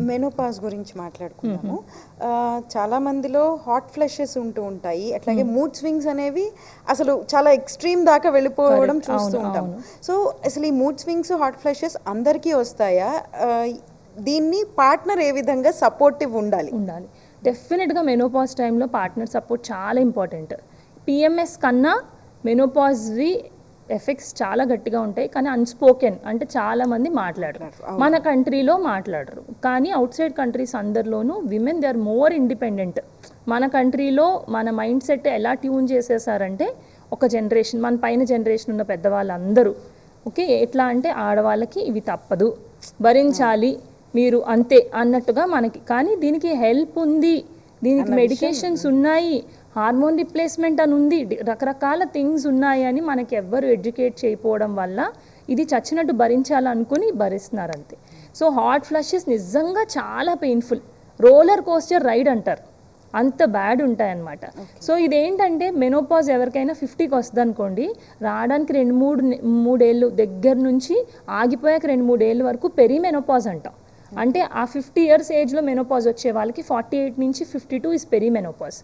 Menopause గురించి మాట్లాడుకున్నాము. చాలా మందిలో హాట్ ఫ్లషెస్ ఉంటూ ఉంటాయి, అట్లాగే మూడ్ స్వింగ్స్ అనేవి అసలు చాలా ఎక్స్ట్రీమ్ దాకా వెళ్ళిపోవడం చూస్తూ ఉంటాం. సో అసలు ఈ మూడ్ స్వింగ్స్, హాట్ ఫ్లషెస్ అందరికీ వస్తాయా? దీన్ని పార్ట్నర్ ఏ విధంగా సపోర్టివ్ ఉండాలి? డెఫినెట్గా మెనోపాజ్ టైంలో పార్ట్నర్ సపోర్ట్ చాలా ఇంపార్టెంట్. పిఎంఎస్ కన్నా మెనోపాజ్వి ఎఫెక్ట్స్ చాలా గట్టిగా ఉంటాయి, కానీ అన్స్పోకెన్ అంటే చాలామంది మాట్లాడరు. మన కంట్రీలో మాట్లాడరు, కానీ అవుట్ సైడ్ కంట్రీస్ అందరిలోనూ women they are more independent. మన కంట్రీలో మన మైండ్ సెట్ ఎలా ట్యూన్ చేసేసారంటే, ఒక జనరేషన్ మన పైన జనరేషన్ ఉన్న పెద్దవాళ్ళందరూ ఓకే ఎట్లా అంటే ఆడవాళ్ళకి ఇవి తప్పదు, భరించాలి మీరు అంతే అన్నట్టుగా మనకి. కానీ దీనికి హెల్ప్ ఉంది, దీనికి మెడికేషన్స్ ఉన్నాయి, హార్మోన్ రిప్లేస్మెంట్ అని ఉంది, రకరకాల థింగ్స్ ఉన్నాయి అని మనకి ఎవ్వరు ఎడ్యుకేట్ చేయకపోవడం వల్ల ఇది చచ్చినట్టు భరించాలనుకుని భరిస్తున్నారు అంతే. సో హాట్ ఫ్లషెస్ నిజంగా చాలా పెయిన్ఫుల్, రోలర్ కోస్టర్ రైడ్ అంటారు, అంత బ్యాడ్ ఉంటాయి అన్నమాట. సో ఇదేంటంటే మెనోపాజ్ ఎవరికైనా 50కి వస్తుంది అనుకోండి, రావడానికి 2-3 ఏళ్ళు దగ్గర నుంచి ఆగిపోయాక 2-3 ఏళ్ళ వరకు పెరి మెనోపాజ్ అంటాం. అంటే ఆ 50 ఇయర్స్ ఏజ్లో మెనోపాజ్ వచ్చే వాళ్ళకి 48 నుంచి 52 ఇస్ పెరి మెనోపాజ్.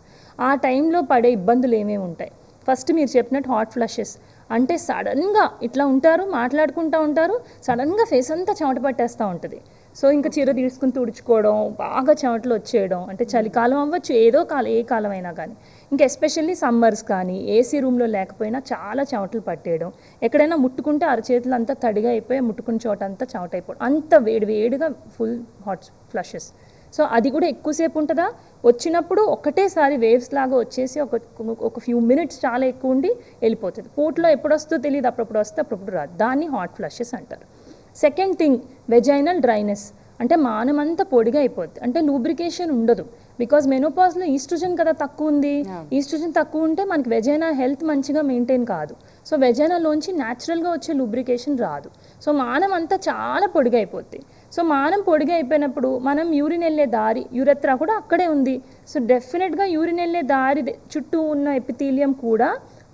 ఆ టైంలో పడే ఇబ్బందులు ఏమేమి ఉంటాయి? ఫస్ట్ మీరు చెప్పినట్టు హాట్ ఫ్లషెస్ అంటే సడన్గా ఇట్లా ఉంటారు, మాట్లాడుకుంటూ ఉంటారు, సడన్గా ఫేస్ అంతా చెమట పట్టేస్తూ ఉంటుంది. సో ఇంకా చీర తీసుకుని తుడుచుకోవడం, బాగా చెమటలు వచ్చేయడం, అంటే చలికాలం అవ్వచ్చు, ఏదో కాలం ఏ కాలం అయినా కానీ, ఇంకా ఎస్పెషల్లీ సమ్మర్స్ కానీ ఏసీ రూమ్లో లేకపోయినా చాలా చెమటలు పట్టేయడం, ఎక్కడైనా ముట్టుకుంటే అరచేతులు అంతా తడిగా అయిపోయి ముట్టుకున్న చోట అంతా చెమట అయిపోవడం, అంత వేడిగా ఫుల్ హాట్ ఫ్లషెస్. సో అది కూడా ఎక్కువసేపు ఉంటుందా? వచ్చినప్పుడు ఒకటేసారి వేవ్స్ లాగా వచ్చేసి ఒక ఫ్యూ మినిట్స్ చాలా ఎక్కువ ఉండి వెళ్ళిపోతుంది. పూట్లో ఎప్పుడు వస్తుందో తెలియదు, అప్పుడప్పుడు వస్తే అప్పుడప్పుడు రాదు, దాన్ని హాట్ ఫ్లషెస్ అంటారు. సెకండ్ థింగ్ వెజైనల్ డ్రైనెస్, అంటే మానమంతా పొడిగా అయిపోద్ది, అంటే లూబ్రికేషన్ ఉండదు. బికాజ్ మెనోపాజ్లో ఈస్ట్రోజన్ కదా తక్కువ ఉంది, ఈస్ట్రోజన్ తక్కువ ఉంటే మనకి వెజైనా హెల్త్ మంచిగా మెయింటైన్ కాదు. సో వెజైనాలోంచి న్యాచురల్గా వచ్చే లూబ్రికేషన్ రాదు. సో మానం అంతా చాలా పొడిగా అయిపోద్ది. సో మానం పొడిగా అయిపోయినప్పుడు మనం యూరిన్ వెళ్ళే దారి, యూరెత్రా కూడా అక్కడే ఉంది. సో డెఫినెట్గా యూరిన్ వెళ్ళే దారి చుట్టూ ఉన్న ఎపిథీలియం కూడా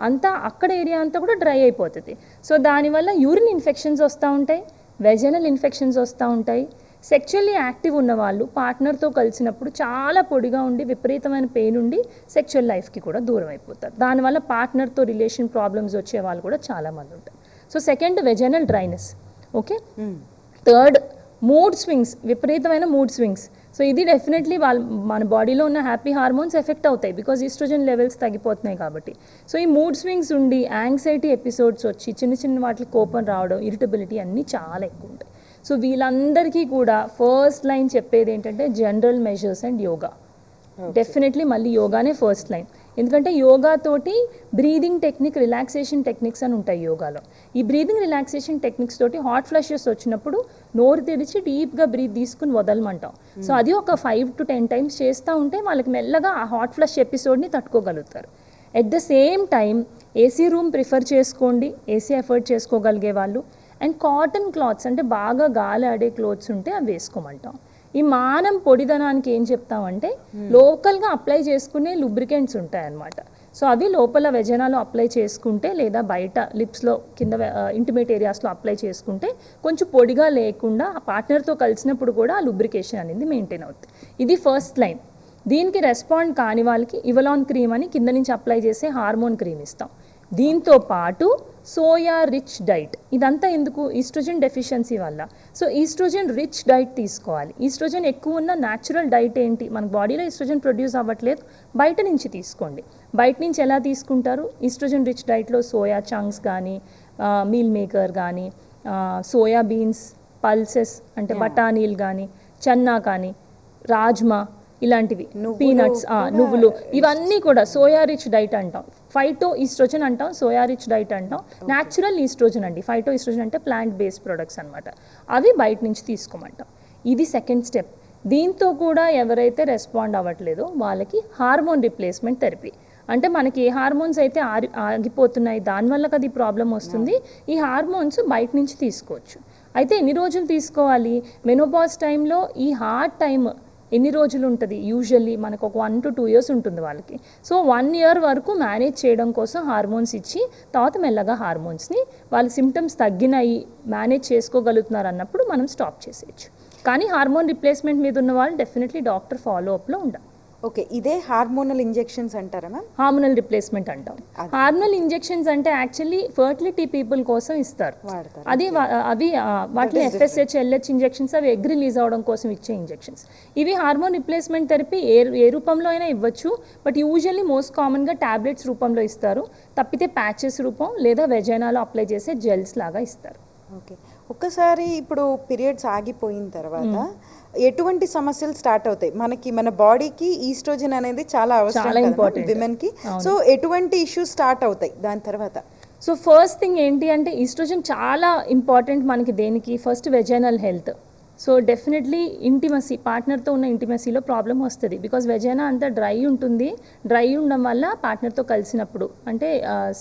అంతా అక్కడ ఏరియా అంతా కూడా డ్రై అయిపోతుంది. సో దానివల్ల యూరిన్ ఇన్ఫెక్షన్స్ వస్తూ ఉంటాయి, వెజైనల్ ఇన్ఫెక్షన్స్ వస్తూ ఉంటాయి. సెక్షువల్లీ యాక్టివ్ ఉన్న వాళ్ళు పార్ట్నర్తో కలిసినప్పుడు చాలా పొడిగా ఉండి విపరీతమైన పెయిన్ ఉండి సెక్షువల్ లైఫ్కి కూడా దూరం అయిపోతారు. దానివల్ల పార్ట్నర్తో రిలేషన్ ప్రాబ్లమ్స్ వచ్చే వాళ్ళు కూడా చాలామంది ఉంటారు. So second vaginal dryness. Okay, third mood swings, విపరీతమైన మూడ్ స్వింగ్స్. సో ఇది డెఫినెట్లీ మన బాడీలో ఉన్న హ్యాపీ హార్మోన్స్ ఎఫెక్ట్ అవుతాయి, బికాజ్ ఈస్ట్రోజన్ లెవెల్స్ తగ్గిపోతున్నాయి కాబట్టి. సో ఈ మూడ్ స్వింగ్స్ ఉండి యాంగ్జైటీ ఎపిసోడ్స్ వచ్చి చిన్న వాటికి కోపం రావడం, ఇరిటబిలిటీ అన్నీ చాలా ఎక్కువ ఉంటాయి. సో వీళ్ళందరికీ కూడా ఫస్ట్ లైన్ చెప్పేది ఏంటంటే general measures and yoga. Definitely మళ్ళీ యోగానే ఫస్ట్ లైన్, ఎందుకంటే యోగా తోటి బ్రీదింగ్ టెక్నిక్, రిలాక్సేషన్ టెక్నిక్స్ అని ఉంటాయి యోగాలో. ఈ బ్రీదింగ్ రిలాక్సేషన్ టెక్నిక్స్ తోటి హాట్ ఫ్లషెస్ వచ్చినప్పుడు నోరు తెరిచి డీప్గా బ్రీత్ తీసుకుని వదలమంటాం. సో అది ఒక 5 to 10 టైమ్స్ చేస్తూ ఉంటే వాళ్ళకి మెల్లగా ఆ హాట్ ఫ్లష్ ఎపిసోడ్ని తట్టుకోగలుగుతారు. At the same time AC room prefer చేసుకోండి, ఏసీ ఎఫర్ట్ చేసుకోగలిగే వాళ్ళు. అండ్ కాటన్ క్లాత్స్, అంటే బాగా గాలి ఆడే క్లోత్స్ ఉంటే అవి వేసుకోమంటాం. ఈ మానం పొడిదనానికి ఏం చెప్తామంటే లోకల్గా అప్లై చేసుకునే లూబ్రికెంట్స్ ఉంటాయన్నమాట. సో అవి లోపల వెజనాలో అప్లై చేసుకుంటే, లేదా బయట లిప్స్లో కింద ఇంటిమేట్ ఏరియాస్లో అప్లై చేసుకుంటే కొంచెం పొడిగా లేకుండా ఆ పార్ట్నర్తో కలిసినప్పుడు కూడా ఆ లూబ్రికేషన్ అనేది మెయింటైన్ అవుతుంది. ఇది ఫస్ట్ లైన్. దీనికి రెస్పాండ్ కాని వాళ్ళకి ఇవలాన్ క్రీమ్ అని కింద నుంచి అప్లై చేసే హార్మోన్ క్రీమ్ ఇస్తాం. దీంతో పాటు సోయా రిచ్ డైట్. ఇదంతా ఎందుకు? ఈస్ట్రోజన్ డెఫిషియన్సీ వల్ల. సో ఈస్ట్రోజన్ రిచ్ డైట్ తీసుకోవాలి. ఈస్ట్రోజన్ ఎక్కువ ఉన్న న్యాచురల్ డైట్ ఏంటి? మన బాడీలో ఈస్ట్రోజన్ ప్రొడ్యూస్ అవ్వట్లేదు, బయట నుంచి తీసుకోండి. బయట నుంచి ఎలా తీసుకుంటారు? ఈస్ట్రోజన్ రిచ్ డైట్లో సోయా చంక్స్ కానీ, మీల్ మేకర్ కానీ, సోయా బీన్స్, పల్సెస్ అంటే బఠానీలు కానీ, చన్నా కానీ, రాజ్మా ఇలాంటివి, పీనట్స్, నువ్వులు, ఇవన్నీ కూడా సోయా రిచ్ డైట్ అంటాం. ఫైటో ఈస్ట్రోజన్ అంటాం, సోయా రిచ్ డైట్ అంటాం. న్యాచురల్ ఈస్ట్రోజన్ అండి. ఫైటో ఈస్ట్రోజన్ అంటే ప్లాంట్ బేస్డ్ ప్రొడక్ట్స్ అనమాట. అవి బయట నుంచి తీసుకోమంటాం. ఇది సెకండ్ స్టెప్. దీంతో కూడా ఎవరైతే రెస్పాండ్ అవ్వట్లేదో వాళ్ళకి హార్మోన్ రిప్లేస్మెంట్ థెరపీ. అంటే మనకి ఏ హార్మోన్స్ అయితే ఆగిపోతున్నాయి, దానివల్ల కదా ఈ ప్రాబ్లం వస్తుంది, ఈ హార్మోన్స్ బయట నుంచి తీసుకోవచ్చు. అయితే ఎన్ని రోజులు తీసుకోవాలి? మెనోపాజ్ టైంలో ఈ హార్డ్ టైం ఎన్ని రోజులు ఉంటుంది? యూజువల్లీ మనకు ఒక 1 to 2 years ఉంటుంది వాళ్ళకి. సో 1 year వరకు మేనేజ్ చేయడం కోసం హార్మోన్స్ ఇచ్చి, తర్వాత మెల్లగా హార్మోన్స్ని వాళ్ళ సిమ్టమ్స్ తగ్గినాయి, మేనేజ్ చేసుకోగలుగుతున్నారు అన్నప్పుడు మనం స్టాప్ చేసేయచ్చు. కానీ హార్మోన్ రిప్లేస్మెంట్ మీద ఉన్న వాళ్ళు డెఫినెట్లీ డాక్టర్ ఫాలో అప్లో ఉండాలి. ఓకే, ఇదే హార్మోనల్ ఇంజెక్షన్స్ అంటారా మ్యామ్? హార్మోనల్ రిప్లేస్మెంట్ అంటాం. హార్మోనల్ ఇంజెక్షన్స్ అంటే యాక్చువల్లీ ఫర్టిలిటీ పీపుల్ కోసం ఇస్తారు. వాడతారు. అది అవి వాటిని FSH LH ఇంజెక్షన్స్, అవి ఎగ్ రిలీజ్ అవడం కోసం ఇచ్చే ఇంజెక్షన్స్. ఇవి హార్మోన్ రిప్లేస్మెంట్ థెరపీ ఏ రూపంలో అయినా ఇవ్వచ్చు, బట్ యూజువల్లీ మోస్ట్ కామన్గా టాబ్లెట్స్ రూపంలో ఇస్తారు, తప్పితే ప్యాచెస్ రూపం లేదా వెజైనాలో అప్లై చేసే జెల్స్ లాగా ఇస్తారు. ఓకే, ఒక్కసారి ఇప్పుడు పీరియడ్స్ ఆగిపోయిన తర్వాత ఎటువంటి సమస్యలు స్టార్ట్ అవుతాయి మనకి? మన బాడీకి ఈస్ట్రోజన్ అనేది చాలా అవసరం ఇంపార్టెంట్ విమెన్ కి. సో ఎటువంటి ఇష్యూస్ స్టార్ట్ అవుతాయి దాని తర్వాత? సో ఫస్ట్ థింగ్ ఏంటి అంటే ఈస్ట్రోజన్ చాలా ఇంపార్టెంట్ మనకి. దేనికి? First vaginal health. So definitely intimacy, పార్ట్నర్తో ఉన్న ఇంటిమసీలో ప్రాబ్లం వస్తుంది. బికాజ్ వెజైనా అంతా డ్రై ఉంటుంది. డ్రై ఉండడం వల్ల పార్ట్నర్తో కలిసినప్పుడు అంటే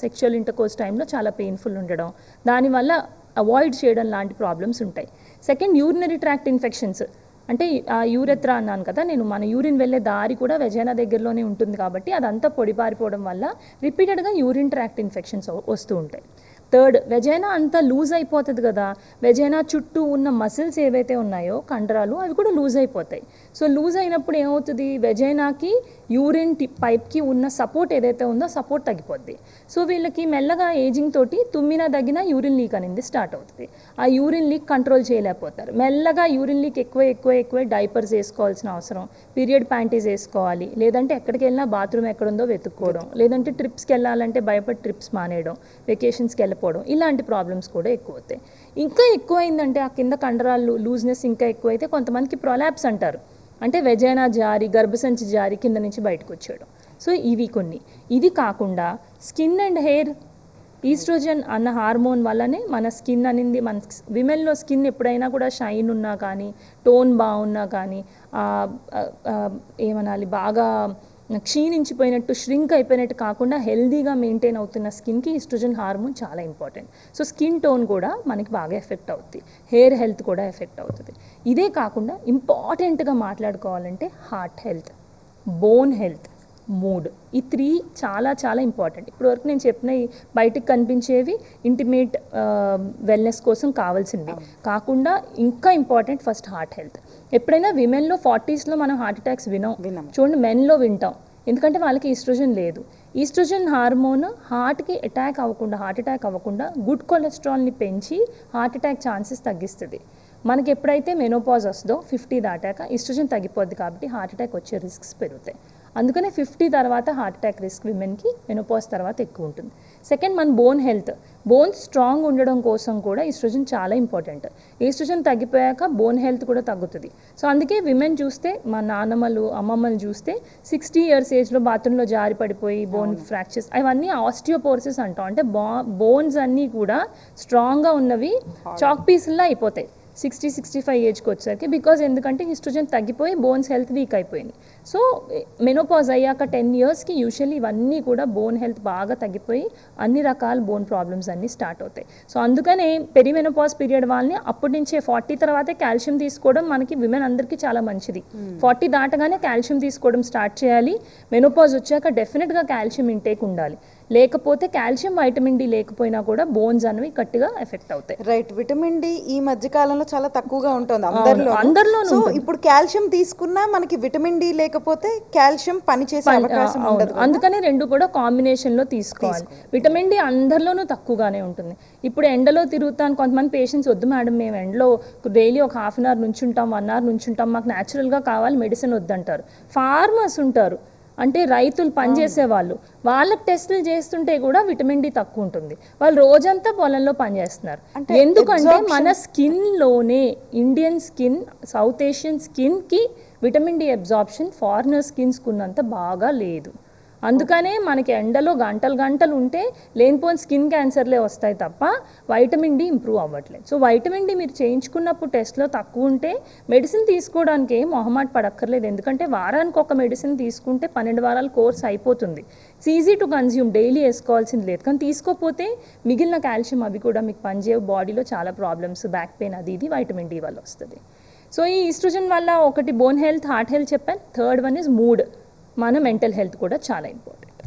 సెక్షువల్ ఇంటర్కోర్స్ టైంలో చాలా పెయిన్ఫుల్ ఉండడం, దానివల్ల అవాయిడ్ చేయడం లాంటి ప్రాబ్లమ్స్ ఉంటాయి. Second, urinary tract infections. అంటే యూరెత్రా అన్నాను కదా నేను, మన యూరిన్ వెళ్ళే దారి కూడా వెజైనా దగ్గరలోనే ఉంటుంది కాబట్టి అదంతా పొడిపారిపోవడం వల్ల రిపీటెడ్గా యూరిన్ ట్రాక్ట్ ఇన్ఫెక్షన్స్ వస్తూ ఉంటాయి. థర్డ్, వెజైనా అంతా లూజ్ అయిపోతుంది కదా, వెజైనా చుట్టూ ఉన్న మసిల్స్ ఏవైతే ఉన్నాయో కండరాలు అవి కూడా లూజ్ అయిపోతాయి. సో లూజ్ అయినప్పుడు ఏమవుతుంది, వెజైనాకి యూరిన్ పైప్కి ఉన్న సపోర్ట్ ఏదైతే ఉందో సపోర్ట్ తగ్గిపోద్ది. సో వీళ్ళకి మెల్లగా ఏజింగ్ తోటి తుమ్మినా దగ్గిన యూరిన్ లీక్ అనేది స్టార్ట్ అవుతుంది. ఆ యూరిన్ లీక్ కంట్రోల్ చేయలేకపోతారు. మెల్లగా యూరిన్ లీక్ ఎక్కువ డైపర్స్ వేసుకోవాల్సిన అవసరం, పీరియడ్ ప్యాంటీస్ వేసుకోవాలి, లేదంటే ఎక్కడికి వెళ్ళినా బాత్రూమ్ ఎక్కడుందో వెతుక్కోవడం, లేదంటే ట్రిప్స్కి వెళ్ళాలంటే భయపడి ట్రిప్స్ మానేయడం, వెకేషన్స్కి వెళ్ళిపోవడం, ఇలాంటి ప్రాబ్లమ్స్ కూడా ఎక్కువ అవుతాయి. ఇంకా ఎక్కువైందంటే ఆ కింద కండరాలు లూజ్నెస్ ఇంకా ఎక్కువైతే కొంతమందికి ప్రొలాప్స్ అంటారు, అంటే వెజైనా జారి గర్భసంచి జారి కింద నుంచి బయటకు వచ్చేయడం. సో ఇవి కొన్ని. ఇది కాకుండా స్కిన్ అండ్ హెయిర్, ఈస్ట్రోజన్ అన్న హార్మోన్ వల్లనే మన స్కిన్ అనేది, మన విమెన్లో స్కిన్ ఎప్పుడైనా కూడా షైన్ ఉన్నా కానీ, టోన్ బాగున్నా కానీ, ఏమనాలి, బాగా క్షీణించిపోయినట్టు, ష్రింక్ అయిపోయినట్టు కాకుండా హెల్దీగా మెయింటైన్ అవుతున్న స్కిన్కి ఈస్ట్రోజన్ హార్మోన్ చాలా ఇంపార్టెంట్. సో స్కిన్ టోన్ కూడా మనకి బాగా ఎఫెక్ట్ అవుతుంది, హెయిర్ హెల్త్ కూడా ఎఫెక్ట్ అవుతుంది. ఇదే కాకుండా ఇంపార్టెంట్గా మాట్లాడుకోవాలంటే heart health, bone health, mood, ఈ 3 చాలా ఇంపార్టెంట్. ఇప్పటివరకు నేను చెప్పిన బయటకు కనిపించేవి ఇంటిమేట్ వెల్నెస్ కోసం కావాల్సినవి కాకుండా ఇంకా ఇంపార్టెంట్ ఫస్ట్ హార్ట్ హెల్త్. ఎప్పుడైనా విమెన్లో 40sలో మనం హార్ట్ అటాక్స్ వినాం, చూడండి మెన్లో వింటాం, ఎందుకంటే వాళ్ళకి ఈస్ట్రోజన్ లేదు. ఈస్ట్రోజన్ హార్మోన్ హార్ట్ అటాక్ అవ్వకుండా గుడ్ కొలెస్ట్రాల్ని పెంచి హార్ట్ అటాక్ ఛాన్సెస్ తగ్గిస్తుంది. మనకి ఎప్పుడైతే మెనోపాజ్ వస్తుందో 50 దాటాక ఈస్ట్రోజన్ తగ్గిపోద్ది కాబట్టి హార్ట్ అటాక్ వచ్చే రిస్క్స్ పెరుగుతాయి. అందుకనే 50 తర్వాత హార్ట్ అటాక్ రిస్క్ విమెన్కి మెనోపాజ్ తర్వాత ఎక్కువ ఉంటుంది. సెకండ్, మన బోన్ హెల్త్, బోన్స్ స్ట్రాంగ్ ఉండడం కోసం కూడా ఈస్ట్రోజన్ చాలా ఇంపార్టెంట్. ఈస్ట్రోజన్ తగ్గిపోయాక బోన్ హెల్త్ కూడా తగ్గుతుంది. సో అందుకే విమెన్ చూస్తే, మా నాన్నమ్మలు అమ్మమ్మలు చూస్తే 60 years ఏజ్లో బాత్రూంలో జారి పడిపోయి బోన్ ఫ్రాక్చర్స్, అవన్నీ ఆస్టియోపోరోసిస్ అంటాం. అంటే బోన్స్ అన్నీ కూడా స్ట్రాంగ్గా ఉన్నవి చాక్ పీసుల్లా అయిపోతాయి 60-65 ఏజ్కి వచ్చేసరికి. బికాజ్ ఎందుకంటే ఈస్ట్రోజన్ తగ్గిపోయి బోన్స్ హెల్త్ వీక్ అయిపోయింది. సో మెనోపాజ్ అయ్యాక 10 yearsకి యూజువల్లీ ఇవన్నీ కూడా బోన్ హెల్త్ బాగా తగ్గిపోయి అన్ని రకాల బోన్ ప్రాబ్లమ్స్ అన్నీ స్టార్ట్ అవుతాయి. సో అందుకనే పెరిమెనోపాజ్ పీరియడ్ వాళ్ళని అప్పటి నుంచే 40 తర్వాతే కాల్షియం తీసుకోవడం మనకి విమెన్ అందరికీ చాలా మంచిది. 40 దాటగానే కాల్షియం తీసుకోవడం స్టార్ట్ చేయాలి. మెనోపాజ్ వచ్చాక డెఫినెట్గా కాల్షియం ఇంటేక్ ఉండాలి, లేకపోతే కాల్షియం వైటమిన్ డి లేకపోయినా కూడా బోన్స్ అనేవి గట్టిగా ఎఫెక్ట్ అవుతాయి. రైట్, విటమిన్ డి ఈ మధ్య కాలంలో చాలా తక్కువగా ఉంటుంది అందరిలో. సో ఇప్పుడు కాల్షియం తీసుకున్నా మనకి విటమిన్ డి లేకపోతే కాల్షియం పనిచేసే అవకాశం ఉండదు. అందుకనే రెండు కూడా కాంబినేషన్లో తీసుకోవాలి. విటమిన్ డి అందరిలోనూ తక్కువగానే ఉంటుంది. ఇప్పుడు ఎండలో తిరుగుతాను, కొంతమంది పేషెంట్స్ వద్దు మేడం మేము ఎండలో డైలీ ఒక 1/2 hour నుంచుంటాం, 1 hour నుంచుంటాం, మాకు న్యాచురల్గా కావాలి, మెడిసిన్ వద్దంటారు. ఫార్మర్స్ ఉంటారు, అంటే రైతులు పనిచేసే వాళ్ళు, వాళ్ళకి టెస్టులు చేస్తుంటే కూడా విటమిన్ డి తక్కువ ఉంటుంది. వాళ్ళు రోజంతా పొలంలో పనిచేస్తున్నారు. ఎందుకంటే మన స్కిన్లోనే, ఇండియన్ స్కిన్, సౌత్ ఏషియన్ స్కిన్కి విటమిన్ డి అబ్జార్ప్షన్ ఫారినర్ స్కిన్స్కి ఉన్నంత బాగా లేదు. అందుకనే మనకి ఎండలో గంటలు ఉంటే లేనిపోని స్కిన్ క్యాన్సర్లే వస్తాయి తప్ప వైటమిన్ డి ఇంప్రూవ్ అవ్వట్లేదు. సో వైటమిన్ డి మీరు చేయించుకున్నప్పుడు టెస్ట్లో తక్కువ ఉంటే మెడిసిన్ తీసుకోవడానికి మొహమాట పడక్కర్లేదు. ఎందుకంటే వారానికి ఒక మెడిసిన్ తీసుకుంటే 12 వారాల కోర్స్ అయిపోతుంది. It's easy to consume, daily వేసుకోవాల్సింది లేదు. కానీ తీసుకోకపోతే మిగిలిన కాల్షియం అవి కూడా మీకు పనిచేయవు. బాడీలో చాలా ప్రాబ్లమ్స్, బ్యాక్ పెయిన్ అది ఇది వైటమిన్ డి వల్ల వస్తుంది. సో ఈ ఈస్ట్రోజన్ వల్ల ఒకటి బోన్ హెల్త్, హార్ట్ హెల్త్ చెప్పాను. థర్డ్ వన్ ఇస్ మూడ్, మన మెంటల్ హెల్త్ కూడా చాలా ఇంపార్టెంట్.